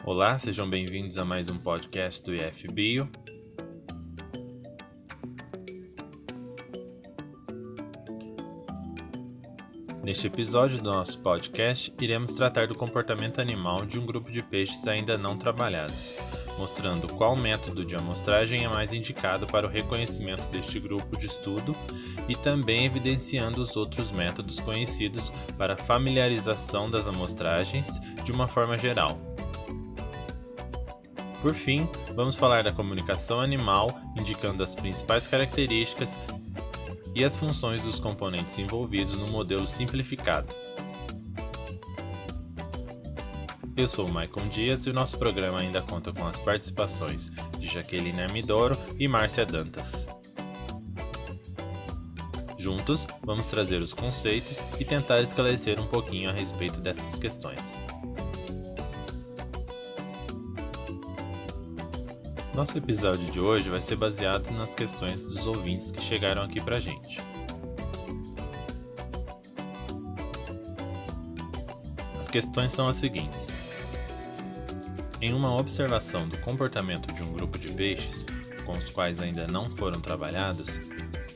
Olá, sejam bem-vindos a mais um podcast do IFBio. Neste episódio do nosso podcast, iremos tratar do comportamento animal de um grupo de peixes ainda não trabalhados, mostrando qual método de amostragem é mais indicado para o reconhecimento deste grupo de estudo e também evidenciando os outros métodos conhecidos para a familiarização das amostragens de uma forma geral. Por fim, vamos falar da comunicação animal, indicando as principais características e as funções dos componentes envolvidos no modelo simplificado. Eu sou o Maicon Dias e o nosso programa ainda conta com as participações de Jaqueline Armidoro e Márcia Dantas. Juntos, vamos trazer os conceitos e tentar esclarecer um pouquinho a respeito destas questões. Nosso episódio de hoje vai ser baseado nas questões dos ouvintes que chegaram aqui pra gente. As questões são as seguintes. Em uma observação do comportamento de um grupo de peixes, com os quais ainda não foram trabalhados,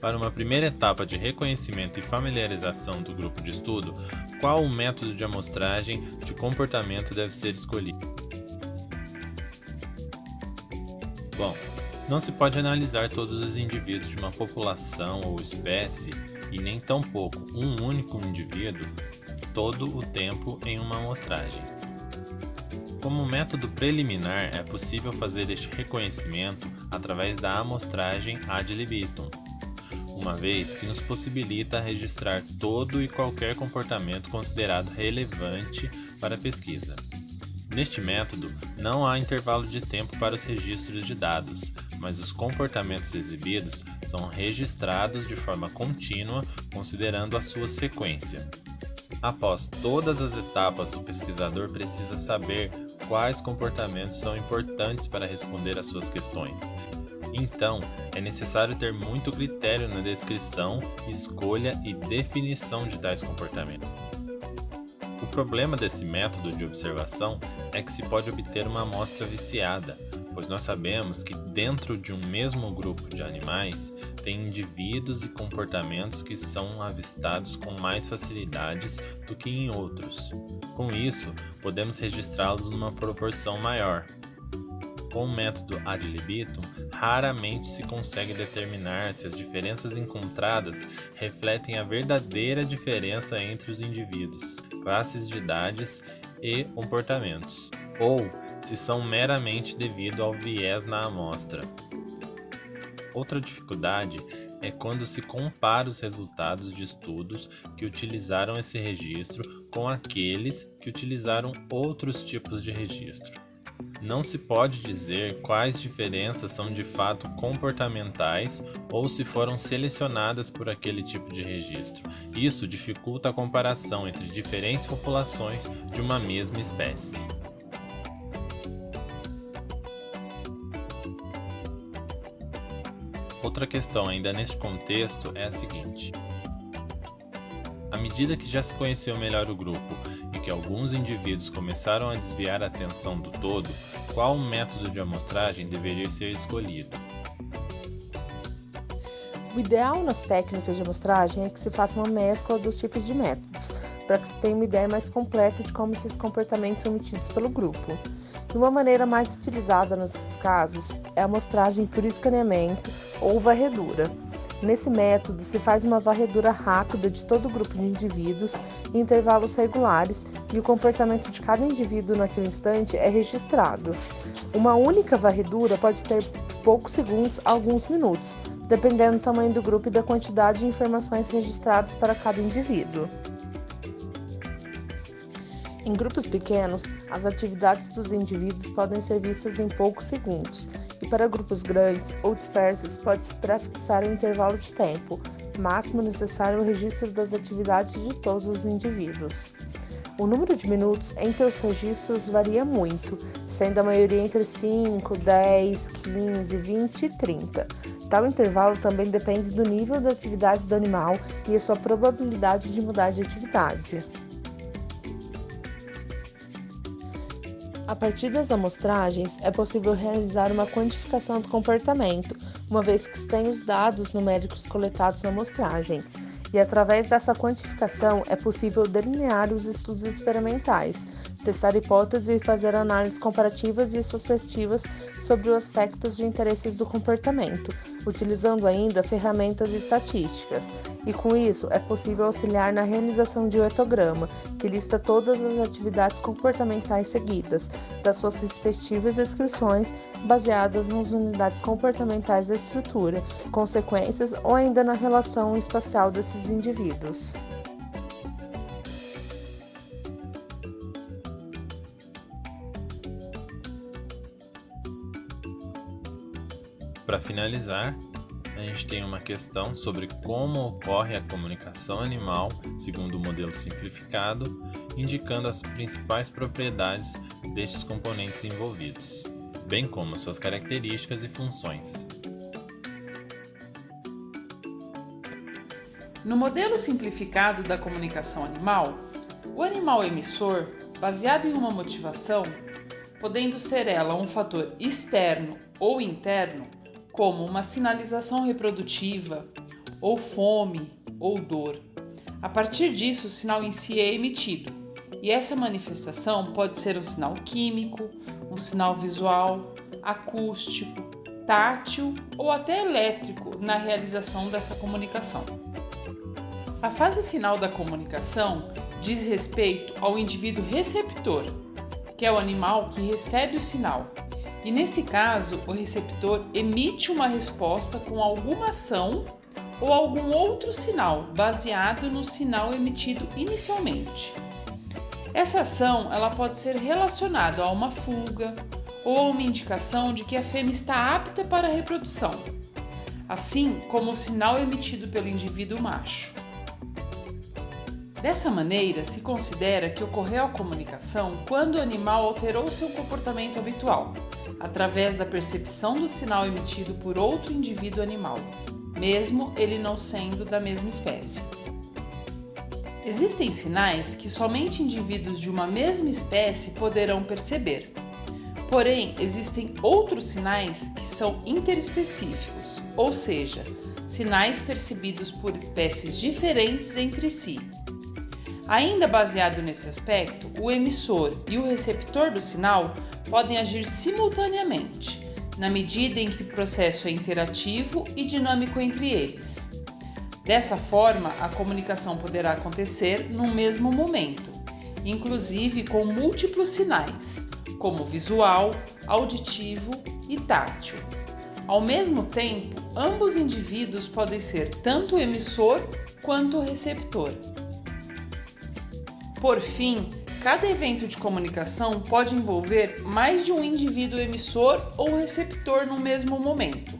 para uma primeira etapa de reconhecimento e familiarização do grupo de estudo, qual o método de amostragem de comportamento deve ser escolhido? Bom, não se pode analisar todos os indivíduos de uma população ou espécie, e nem tampouco um único indivíduo, todo o tempo em uma amostragem. Como método preliminar, é possível fazer este reconhecimento através da amostragem ad libitum, uma vez que nos possibilita registrar todo e qualquer comportamento considerado relevante para a pesquisa. Neste método, não há intervalo de tempo para os registros de dados, mas os comportamentos exibidos são registrados de forma contínua, considerando a sua sequência. Após todas as etapas, o pesquisador precisa saber quais comportamentos são importantes para responder às suas questões. Então, é necessário ter muito critério na descrição, escolha e definição de tais comportamentos. O problema desse método de observação é que se pode obter uma amostra viciada, pois nós sabemos que dentro de um mesmo grupo de animais tem indivíduos e comportamentos que são avistados com mais facilidades do que em outros. Com isso, podemos registrá-los numa proporção maior. Com o método ad libitum, raramente se consegue determinar se as diferenças encontradas refletem a verdadeira diferença entre os indivíduos, classes de idades e comportamentos, ou se são meramente devido ao viés na amostra. Outra dificuldade é quando se compara os resultados de estudos que utilizaram esse registro com aqueles que utilizaram outros tipos de registro. Não se pode dizer quais diferenças são de fato comportamentais ou se foram selecionadas por aquele tipo de registro. Isso dificulta a comparação entre diferentes populações de uma mesma espécie. Outra questão ainda neste contexto é a seguinte. À medida que já se conheceu melhor o grupo e que alguns indivíduos começaram a desviar a atenção do todo, qual método de amostragem deveria ser escolhido? O ideal nas técnicas de amostragem é que se faça uma mescla dos tipos de métodos, para que se tenha uma ideia mais completa de como esses comportamentos são emitidos pelo grupo. E uma maneira mais utilizada nesses casos é a amostragem por escaneamento ou varredura. Nesse método, se faz uma varredura rápida de todo o grupo de indivíduos em intervalos regulares e o comportamento de cada indivíduo naquele instante é registrado. Uma única varredura pode ter poucos segundos a alguns minutos, dependendo do tamanho do grupo e da quantidade de informações registradas para cada indivíduo. Em grupos pequenos, as atividades dos indivíduos podem ser vistas em poucos segundos, e para grupos grandes ou dispersos pode-se prefixar um intervalo de tempo máximo necessário ao registro das atividades de todos os indivíduos. O número de minutos entre os registros varia muito, sendo a maioria entre 5, 10, 15, 20 e 30. Tal intervalo também depende do nível da atividade do animal e a sua probabilidade de mudar de atividade. A partir das amostragens, é possível realizar uma quantificação do comportamento, uma vez que se tem os dados numéricos coletados na amostragem. E através dessa quantificação é possível delinear os estudos experimentais, testar hipóteses e fazer análises comparativas e associativas sobre os aspectos de interesses do comportamento, utilizando ainda ferramentas estatísticas. E com isso é possível auxiliar na realização de um etograma, que lista todas as atividades comportamentais seguidas, das suas respectivas descrições, baseadas nas unidades comportamentais da estrutura, consequências ou ainda na relação espacial desses indivíduos. Para finalizar, a gente tem uma questão sobre como ocorre a comunicação animal segundo o modelo simplificado, indicando as principais propriedades destes componentes envolvidos, bem como suas características e funções. No modelo simplificado da comunicação animal, o animal emissor, baseado em uma motivação, podendo ser ela um fator externo ou interno, como uma sinalização reprodutiva, ou fome, ou dor. A partir disso, o sinal em si é emitido, e essa manifestação pode ser um sinal químico, um sinal visual, acústico, tátil ou até elétrico na realização dessa comunicação. A fase final da comunicação diz respeito ao indivíduo receptor, que é o animal que recebe o sinal. E nesse caso, o receptor emite uma resposta com alguma ação ou algum outro sinal baseado no sinal emitido inicialmente. Essa ação ela pode ser relacionada a uma fuga ou a uma indicação de que a fêmea está apta para a reprodução, assim como o sinal emitido pelo indivíduo macho. Dessa maneira, se considera que ocorreu a comunicação quando o animal alterou seu comportamento habitual, através da percepção do sinal emitido por outro indivíduo animal, mesmo ele não sendo da mesma espécie. Existem sinais que somente indivíduos de uma mesma espécie poderão perceber. Porém, existem outros sinais que são interespecíficos, ou seja, sinais percebidos por espécies diferentes entre si. Ainda baseado nesse aspecto, o emissor e o receptor do sinal podem agir simultaneamente, na medida em que o processo é interativo e dinâmico entre eles. Dessa forma, a comunicação poderá acontecer no mesmo momento, inclusive com múltiplos sinais, como visual, auditivo e tátil. Ao mesmo tempo, ambos indivíduos podem ser tanto o emissor quanto o receptor. Por fim, cada evento de comunicação pode envolver mais de um indivíduo emissor ou receptor no mesmo momento,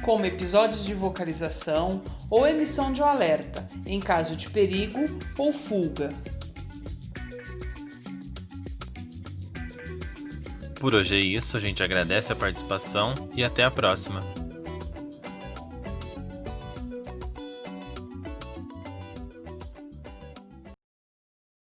como episódios de vocalização ou emissão de um alerta, em caso de perigo ou fuga. Por hoje é isso, a gente agradece a participação e até a próxima!